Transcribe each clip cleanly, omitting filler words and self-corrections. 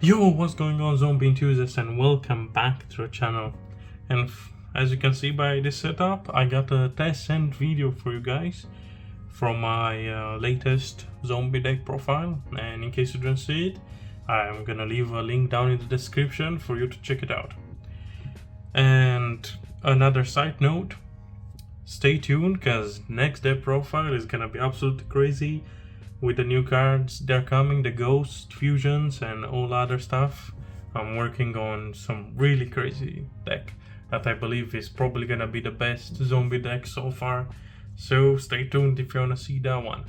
Yo, what's going on, zombie enthusiasts, and welcome back to the channel. And as you can see by this setup, I got a test send video for you guys from my latest zombie deck profile, and in case you don't see it, I'm gonna leave a link down in the description for you to check it out. And another side note, stay tuned because next deck profile is gonna be absolutely crazy. With the new cards they're coming, the ghost fusions and all other stuff. I'm working on some really crazy deck that I believe is probably gonna be the best zombie deck so far, so stay tuned if you wanna see that one.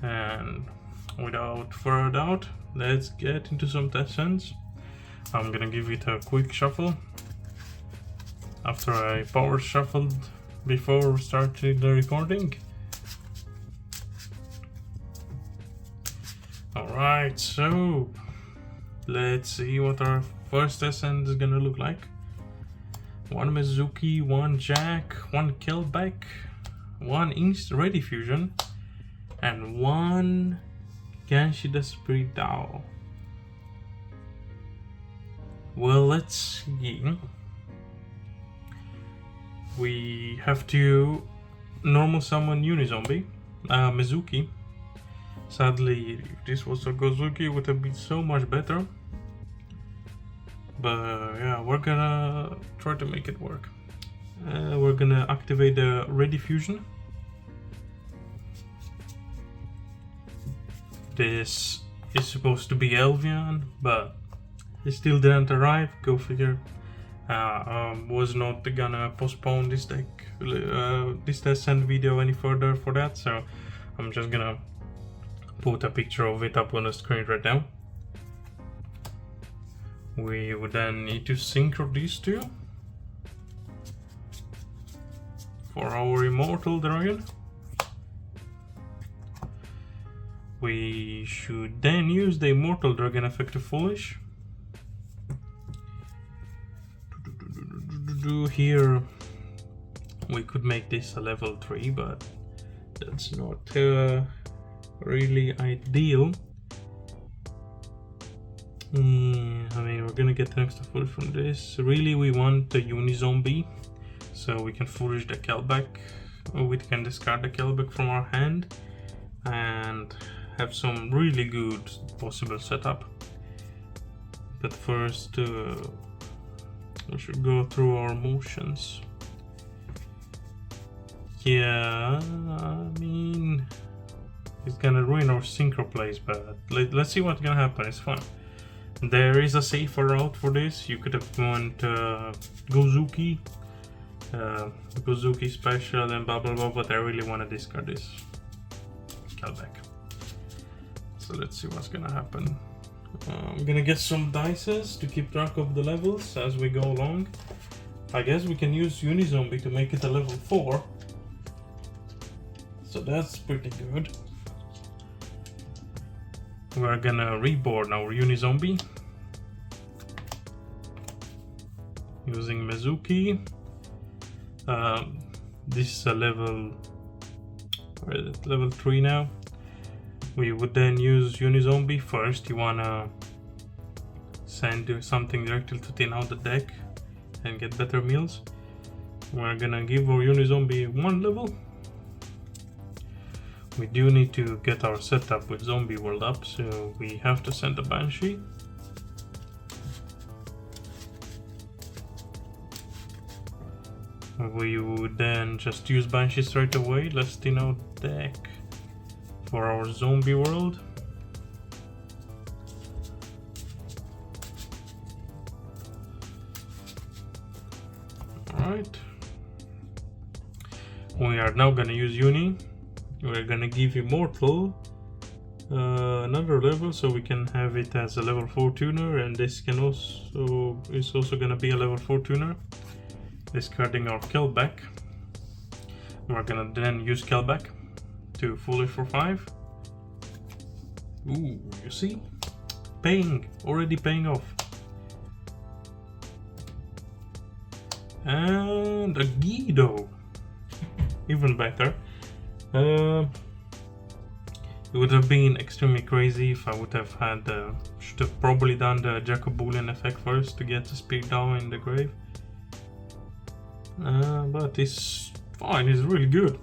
And without further doubt, let's get into some test sends. I'm gonna give it a quick shuffle after I power shuffled before starting the recording. Alright, so let's see what our first send is gonna look like. One Mizuki, one Jack, one Killback, one Ready Fusion, and one Genshi the Spirit Dao. Well, let's see. We have to normal summon Unizombie, Mizuki. Sadly, if this was a Gozuki, it would have been so much better. But yeah, we're gonna try to make it work. We're gonna activate the Ready Fusion. This is supposed to be Elvian, but it still didn't arrive. Go figure. Was not gonna postpone this deck, this test send video any further for that, so I'm just gonna put a picture of it up on the screen right now. We would then need to synchro these two for our Immortal Dragon. We should then use the Immortal Dragon effective Foolish. Here we could make this a level 3, but that's not really ideal. I mean, we're gonna get an extra foolish from this. Really, we want the Unizombie, so we can foolish the Kelback. We can discard the Kelback from our hand and have some really good possible setup. But first, we should go through our motions. Yeah, I mean, it's gonna ruin our synchro plays, but let's see what's gonna happen. It's fun. There is a safer route for this. You could have gone Gozuki, Gozuki special and blah blah blah, but I really want to discard this Kelback. So let's see what's gonna happen. I'm gonna get some dices to keep track of the levels as we go along. I guess we can use Unizombie to make it a level 4. So that's pretty good. We're gonna reborn our Unizombie using Mizuki. This is a level, where is it? Level 3 now. We would then use Unizombie. First, you wanna send something directly to thin out the deck and get better meals. We're gonna give our Unizombie 1 level. We do need to get our setup with Zombie World up, so we have to send a Banshee. We would then just use Banshee straight away. Let's thin out deck for our Zombie World. Alright. We are now gonna use Uni. We're gonna give Immortal another level, so we can have it as a level 4 tuner, and this can also is also gonna be a level 4 tuner. Discarding our Kelback. We're gonna then use Kelback to Foolish for 5. Ooh, you see? Already paying off. And a Guido. Even better. It would have been extremely crazy if I would have had should have probably done the Jacobulian effect first to get the speed down in the grave. But it's fine, it's really good.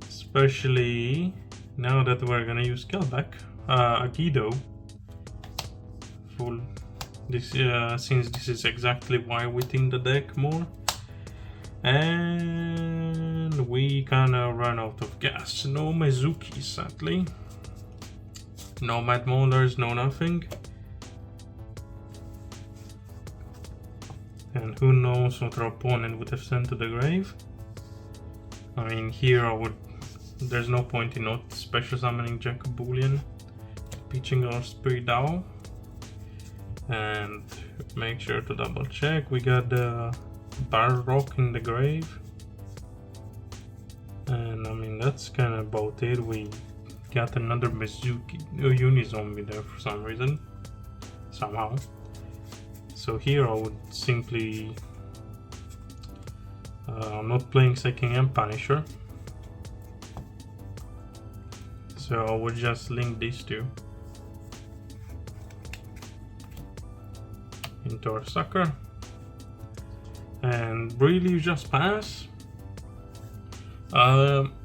Especially now that we're gonna use Kelback, Agido. Full. This since this is exactly why we think the deck more. And we kinda run out of gas. No Mizuki, sadly. No Mad Molars, no nothing. And who knows what our opponent would have sent to the grave. I mean, here there's no point in not special summoning Jacobulian, pitching our Spirit Owl. And make sure to double check. We got the Barrock in the grave. And I mean, that's kind of about it. We got another Mizuki Unizombie there for some reason. Somehow. So here I would simply not playing Second M Punisher. So I would just link these two into our sucker. And really you just pass.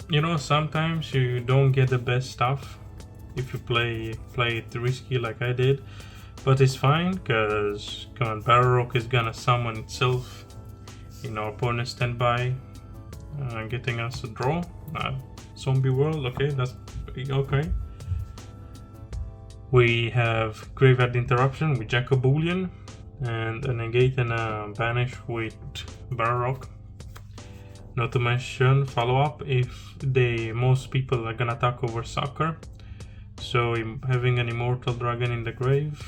You know, sometimes you don't get the best stuff if you play it risky like I did, but it's fine because Barrock is gonna summon itself in our opponent's standby, getting us a draw. Zombie World, okay, that's okay. We have Graveyard Interruption with Jacobulian and a negate and a banish with Barrock. Not to mention follow-up if most people are gonna attack over Sucker. So having an Immortal Dragon in the grave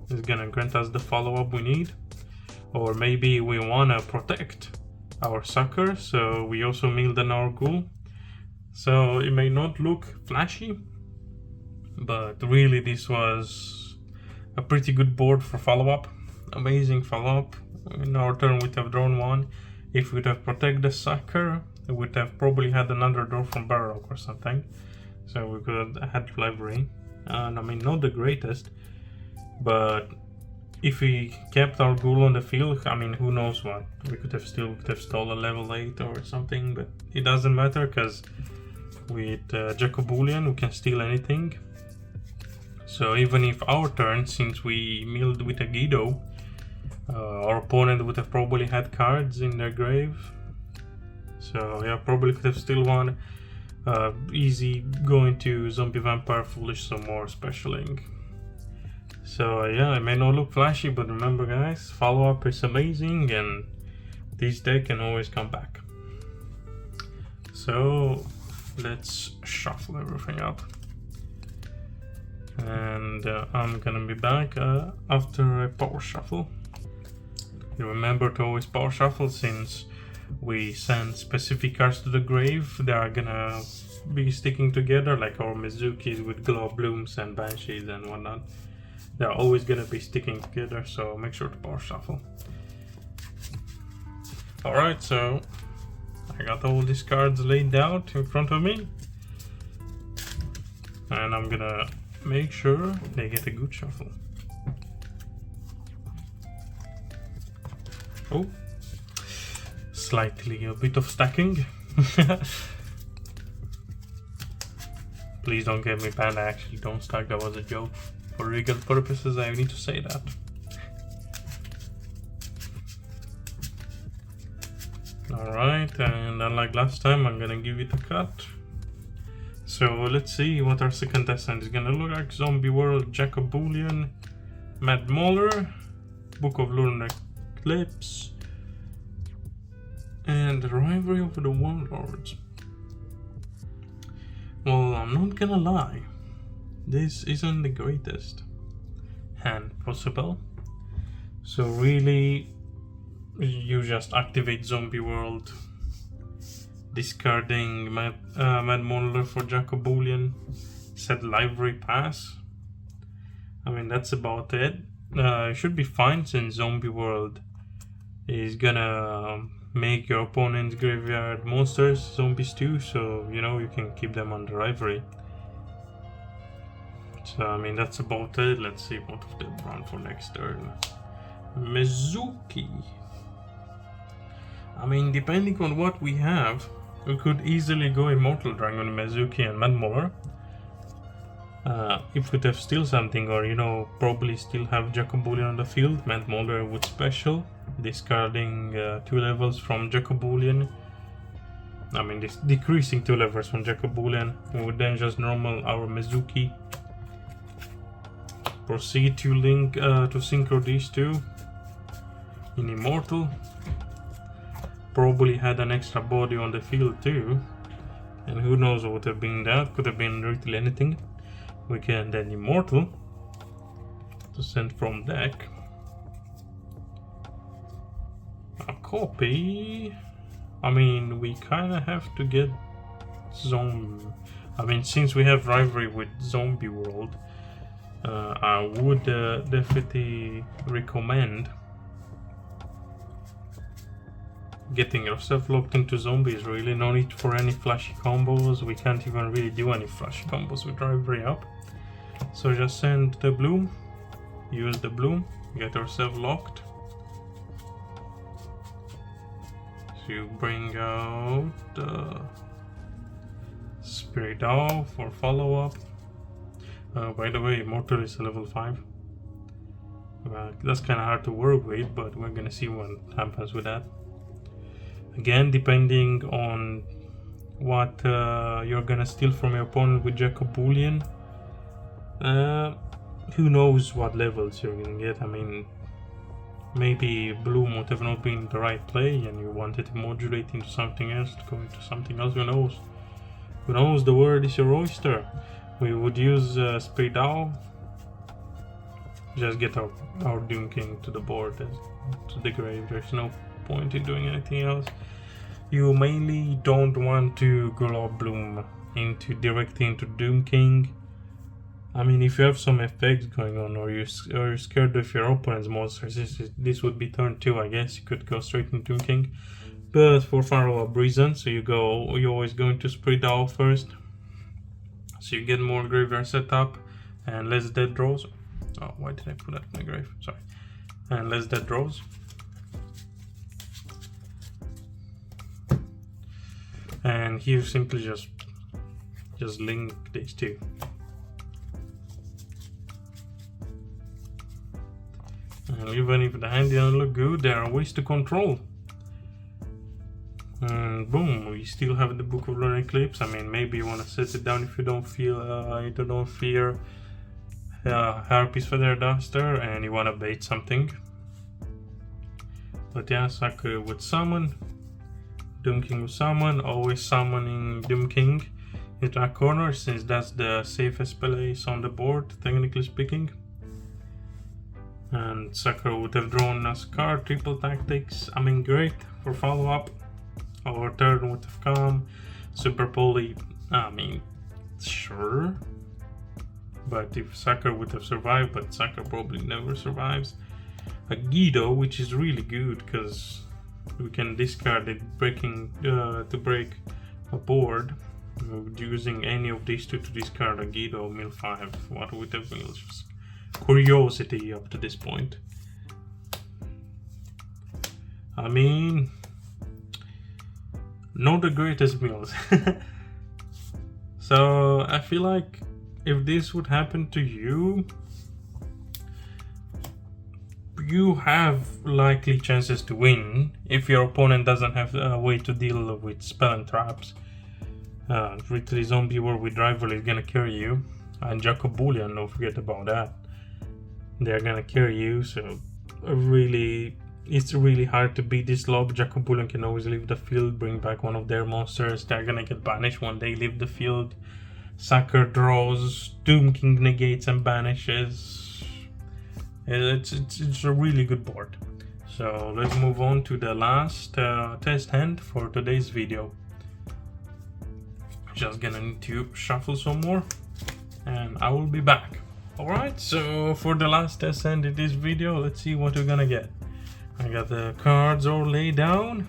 is gonna grant us the follow-up we need. Or maybe we wanna protect our Sucker, so we also milled an our Ghoul. So it may not look flashy, but really this was a pretty good board for follow-up. Amazing follow-up. In our turn we'd have drawn one. If we'd have protected the Sucker, we would have probably had another draw from Barrock or something. So we could have had Library. And I mean, not the greatest, but if we kept our Ghoul on the field, I mean, who knows what. We could have stole a level 8 or something, but it doesn't matter because with Jacobulian we can steal anything. So even if our turn, since we milled with a Guido, our opponent would have probably had cards in their grave. So yeah, probably could have still won. Easy going to Zombie Vampire Foolish some more specialing. So yeah, it may not look flashy, but remember guys, follow-up is amazing and this deck can always come back. So let's shuffle everything up. And I'm gonna be back after a power shuffle. You remember to always power shuffle, since we send specific cards to the grave, they are gonna be sticking together, like our Mizukis with Glow Blooms and Banshees and whatnot. They're always gonna be sticking together, so make sure to power shuffle. Alright, so I got all these cards laid out in front of me. And I'm gonna make sure they get a good shuffle. Oh, slightly a bit of stacking. Please don't get me banned, I actually don't stack, that was a joke. For legal purposes I need to say that. Alright, and unlike last time I'm gonna give it a cut. So let's see what our second contestant is gonna look like. Zombie World, Jacobulian, Mad Mauler, Book of Lunar Eclipse, and the Rivalry of the Warlords. Well, I'm not gonna lie, this isn't the greatest hand possible. So really, you just activate Zombie World, discarding Mad Mauler for Jacobulian, set Library Pass. I mean, that's about it. It should be fine, since Zombie World is gonna make your opponent's graveyard monsters zombies too, so you know you can keep them on the Rivalry. So I mean that's about it. Let's see what of them run for next turn. Mizuki. I mean, depending on what we have, we could easily go Immortal Dragon, Mizuki and Madmolar. If we'd have still something, or you know, probably still have Jacobulian on the field, Madmolar would special, discarding 2 levels from Jacobulian. I mean, this decreasing 2 levels from Jacobulian. We would then just normal our Mizuki. Proceed to link to synchro these 2 in Immortal. Probably had an extra body on the field too, and who knows what would have been that. Could have been literally anything. We can then Immortal to send from deck a copy. I mean, we kind of have to get zombie. I mean, since we have rivalry with Zombie World, I would definitely recommend getting yourself locked into zombies. Really, no need for any flashy combos. We can't even really do any flashy combos with rivalry up. So just send the bloom, use the bloom, get yourself locked. So you bring out the Spirit Owl for follow-up. By the way, Immortal is a level 5. That's kind of hard to work with, but we're gonna see what happens with that. Again, depending on what you're gonna steal from your opponent with Jacobulian, who knows what levels you're gonna get. I mean, maybe Bloom would have not been the right play and you wanted to modulate into something else, to go into something else, who knows? Who knows, the world is your oyster. We would use Spirit Owl, just get our Doom King to the board, to the grave. There's no point in doing anything else. You mainly don't want to Glob Bloom directly into Doom King. I mean, if you have some effects going on, or you're scared of your opponent's monsters, this would be turn 2, I guess. You could go straight into Doom King, but for follow-up reasons, so you always go into Spirit Owl first, so you get more graveyard setup and less dead draws. Oh, why did I put that in the grave? Sorry. And less dead draws. And here simply just link these 2. And even if the hand didn't look good, there are ways to control. And boom, we still have the Book of Lunar Eclipse. I mean, maybe you want to set it down if you don't feel fear Harpy's Feather Duster and you want to bait something. But yeah, Sakura would summon, Doom King would summon, always summoning Doom King into a corner, since that's the safest place on the board, technically speaking. And Sakura would have drawn a card, Triple Tactics. I mean, great for follow-up. Our turn would have come. Super Poly, I mean, sure. But if Sakura would have survived, but Sakura probably never survives. A Guido, which is really good because we can discard it to break a board. Using any of these 2 to discard a Guido, mill 5. What would have been just curiosity up to this point. I mean, not the greatest mills. So I feel like if this would happen to you, you have likely chances to win if your opponent doesn't have a way to deal with spell and traps. Literally, Zombie War with Rivalry is gonna carry you, and Jacobulian, don't forget about that. They're gonna carry you, so it's really hard to beat this lob. Jacobulian can always leave the field, bring back one of their monsters. They're gonna get banished when they leave the field. Sakura draws, Doom King negates and banishes. It's a really good board. So let's move on to the last test hand for today's video. Just gonna need to shuffle some more and I will be back. Alright, so for the last test hand in this video, let's see what we're gonna get. I got the cards all laid down.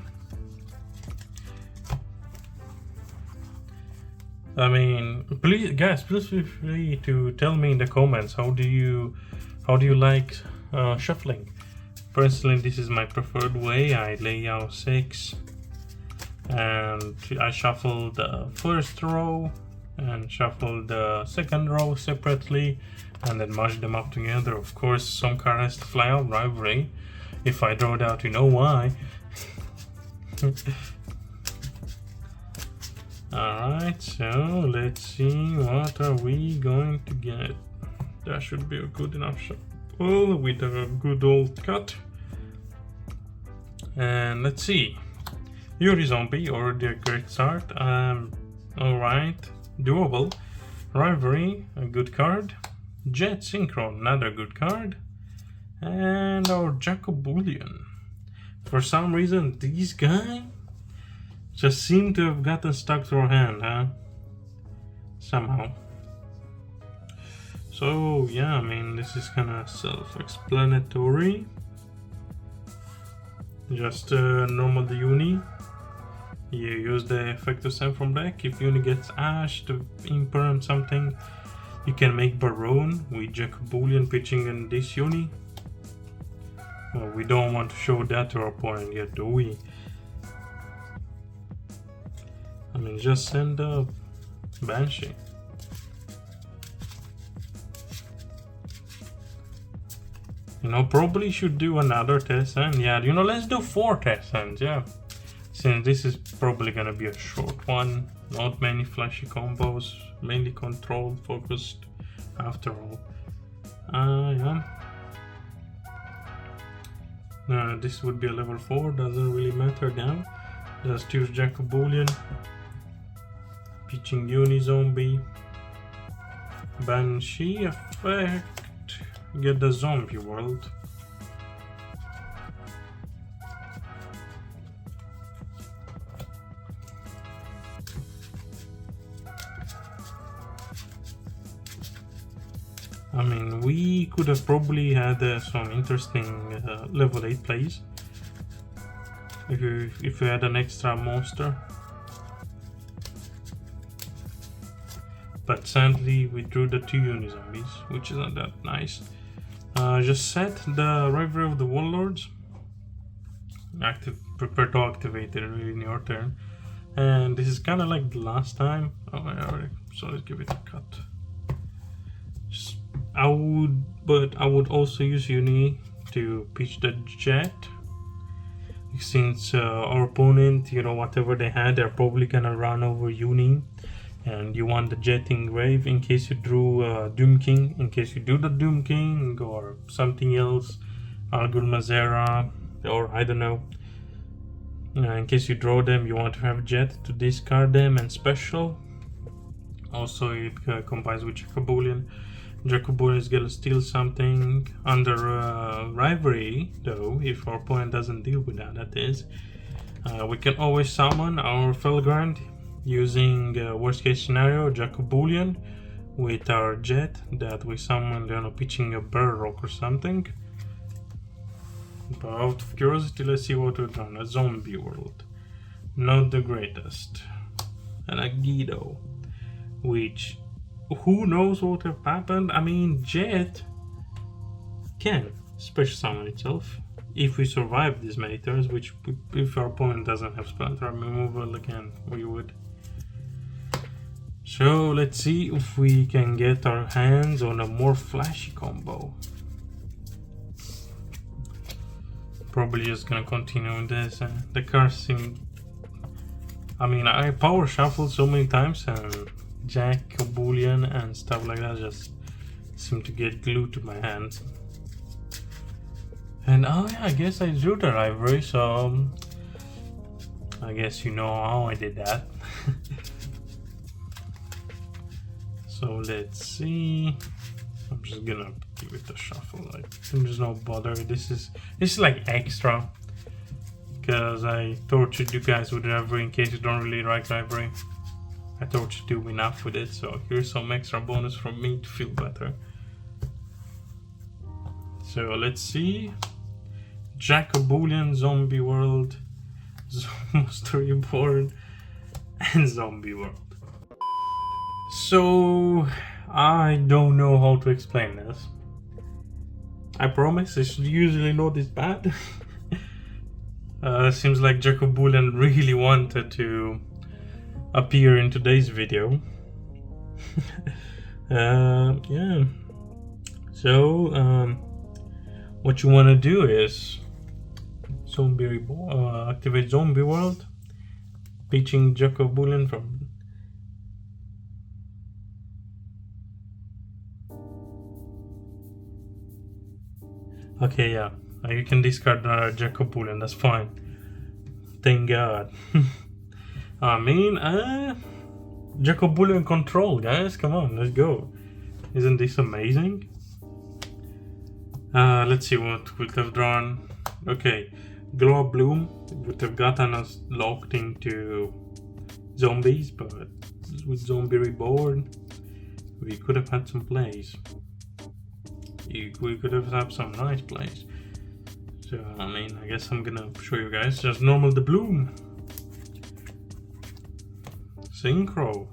I mean, please, guys, please feel free to tell me in the comments how do you like shuffling. Personally, this is my preferred way. I lay out 6, and I shuffle the first row and shuffle the second row separately, and then merge them up together. Of course, some card has to fly out, rivalry. If I draw it out, you know why. Alright, so let's see what are we going to get. That should be a good enough shuffle with a good old cut. And let's see. U.R.A. Zombie, already a great start. Alright, doable. Rivalry, a good card. Jet Synchron, another good card. And our Jacobulian. For some reason, these guys just seem to have gotten stuck to our hand, huh? Somehow. So, yeah, I mean, this is kind of self-explanatory. Just normal the uni. You use the effect to send from deck. If uni gets Ash to imperm something, you can make Baron with Jacobulian pitching in this uni. Well, we don't want to show that to our opponent yet, do we? I mean, just send a Banshee. You know, probably should do another test end. Yeah, you know, let's do 4 test ends, yeah. Since this is probably gonna be a short one, not many flashy combos, mainly controlled, focused after all. Yeah. This would be a level 4, doesn't really matter now. Just use Jacobulian. Pitching Uni Zombie. Banshee effect. Get the zombie world. I mean, we could have probably had some interesting level 8 plays if we had an extra monster. But sadly, we drew the 2 Uni-Zombies, which isn't that nice. Just set the Rivalry of the Warlords. Prepare to activate it really in your turn. And this is kind of like the last time. Oh, so let's give it a cut. I would also use Uni to pitch the Jet. Since our opponent, you know, whatever they had, they're probably gonna run over Uni. And you want the Jet Engrave in case you drew Doom King, in case you do the Doom King or something else, Algur Mazera, or I don't know. In case you draw them, you want to have Jet to discard them and special. Also, it combines with Jacobulian. Jacobulian is gonna steal something under Rivalry, though, if our opponent doesn't deal with that, that is. We can always summon our Felgrand using worst case scenario Jacobulian with our Jet that we summoned, you know, pitching a Bear Rock or something. But out of curiosity, let's see what we've done. A zombie world, not the greatest, and a Guido, which who knows what have happened. I mean, Jet can special summon itself if we survive these many turns, which if our opponent doesn't have Splinter removal again, we would. So let's see if we can get our hands on a more flashy combo. Probably just gonna continue with this. The cards seem... I mean, I power shuffled so many times and Jacobulian and stuff like that just seem to get glued to my hands. And oh yeah, I guess I drew the Rivalry, so I guess you know how I did that. So let's see. I'm just gonna give it a shuffle. Like, there's no bother. This is like extra because I tortured you guys with Rivalry in case you don't really like Rivalry. I tortured you enough with it, so here's some extra bonus from me to feel better. So let's see. Jacobulian, Zombie World, Monster Reborn, and Zombie World. So I don't know how to explain this. I promise it's usually not this bad. Seems like Jacob Boolean really wanted to appear in today's video. Yeah. So what you want to do is activate zombie world, pitching Jacob Boolean from. Okay, yeah, you can discard Jacob Boolean, that's fine. Thank God. I mean, Jacob Boolean control, guys, come on, let's go. Isn't this amazing? Let's see what would have drawn. Okay, Glow Up Bloom would have gotten us locked into zombies, but with Zombie Reborn, we could have had some plays. We could have had some nice plays. So, I mean, I guess I'm gonna show you guys just normal the Bloom. Synchro.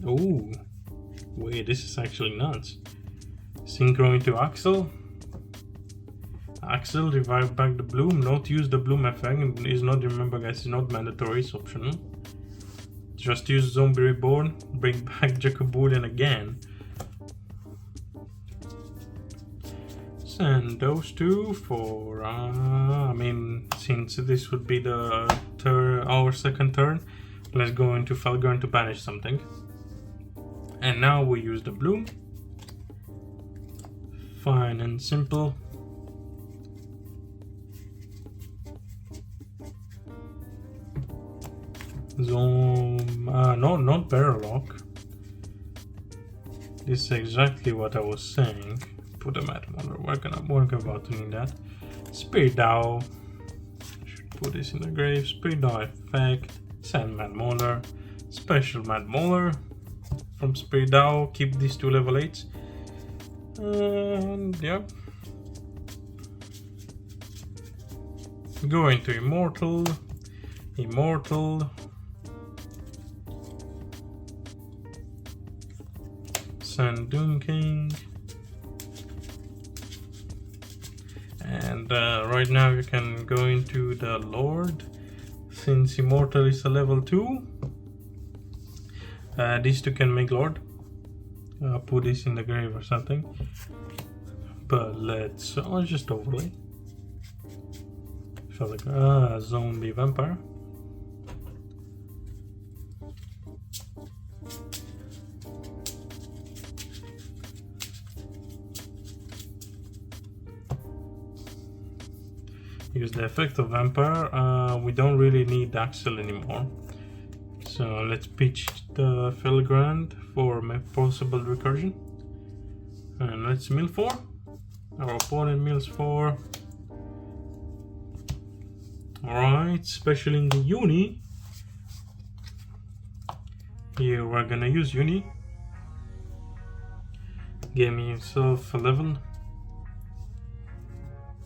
Oh, wait, this is actually nuts. Synchro into Axel. Axel, revive back the Bloom. Not use the Bloom effect. Is not, remember guys, it's not mandatory, it's optional. Just use Zombie Reborn. Bring back Jacob Boolean again. Send those two for, I mean, since this would be our second turn, let's go into Felgorn to banish something. And now we use the Bloom. Fine and simple. No, not Barrel Lock. This is exactly what I was saying. Put a Mad Mauler, we're about to need that. Spirit Dow. Should put this in the grave. Spirit Dow effect. Send Mad Mauler. Special Mad Mauler from Spirit Dow. Keep these two level 8s. And yeah. Go into Immortal. Immortal. Send Doom King. And right now you can go into the Lord. Since Immortal is a level 2, these two can make Lord. Put this in the grave or something. But let's just overlay. Feel like zombie vampire. Use the effect of vampire. We don't really need Axel anymore. So let's pitch the Felgrand for possible recursion. And let's mill 4. Our opponent mills 4. Alright, special in the Uni. Here we're gonna use Uni. Give me yourself a level.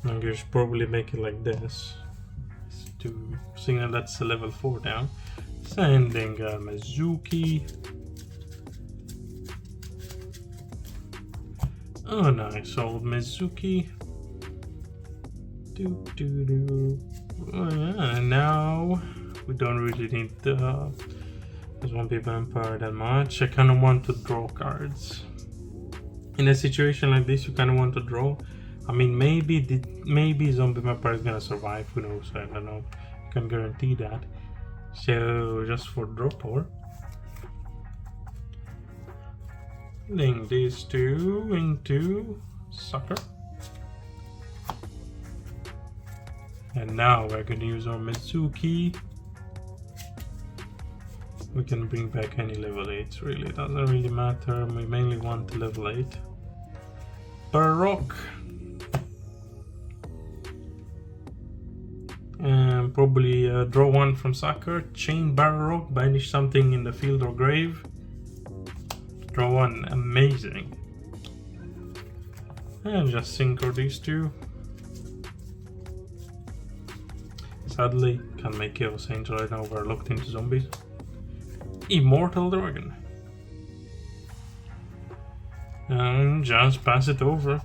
I'm going to probably make it like this to signal that's a level 4 down. Sending Mizuki. Oh, nice old Mizuki. Oh, yeah, and now we don't really need the zombie vampire that much. I kind of want to draw cards. In a situation like this, you kind of want to draw. I mean, maybe zombie vampire is gonna survive. Who knows? I don't know. I can guarantee that. So just for draw power, link these two into Sucker. And now we're gonna use our Mizuki. We can bring back any level 8. Really, it doesn't really matter. We mainly want level 8. Baroque. And probably draw 1 from Sucker, chain Baroque, banish something in the field or grave. Draw 1, amazing. And just synchro these two. Sadly, can't make Chaos Angel right now, we're locked into zombies. Immortal Dragon. And just pass it over.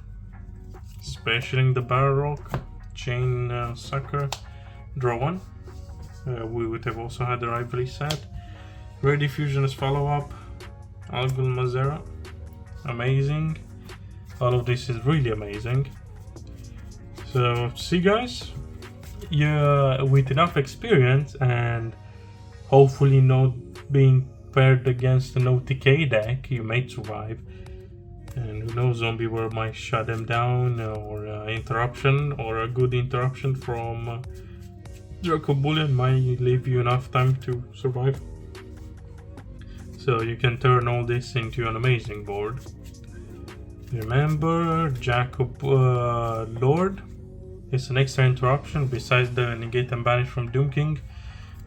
Specialing the Barrel Rock, Chain Sucker, draw 1. We would have also had the Rivalry set. Rare Diffusion as follow-up. Algul Mazera. Amazing. All of this is really amazing. So, see guys, with enough experience and hopefully not being paired against an OTK deck, you may survive. And who knows, Zombie World might shut them down, or interruption, or a good interruption from Draco Bullion might leave you enough time to survive. So you can turn all this into an amazing board. Remember, Jacob Lord is an extra interruption besides the negate and banish from Doom King.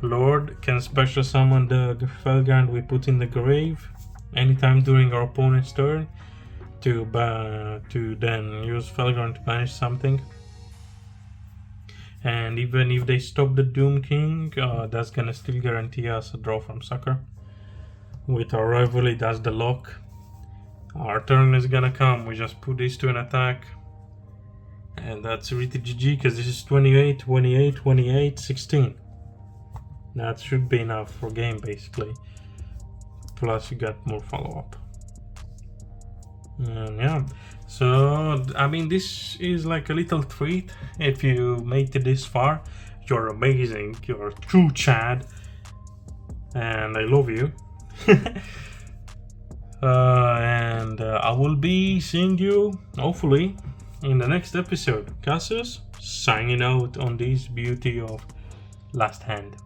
Lord can special summon the Felgrand we put in the grave anytime during our opponent's turn to then use Felgrand to banish something. And even if they stop the Doom King, that's gonna still guarantee us a draw from Sucker. With our Rivalry, that's the lock. Our turn is gonna come, we just put these to an attack. And that's really GG, because this is 28, 28, 28, 16. That should be enough for game, basically. Plus you got more follow-up. And yeah, so I mean, this is like a little treat. If you made it this far, you're amazing, you're a true Chad, and I love you. And I will be seeing you hopefully in the next episode. Cassius signing out on this beauty of Last Hand.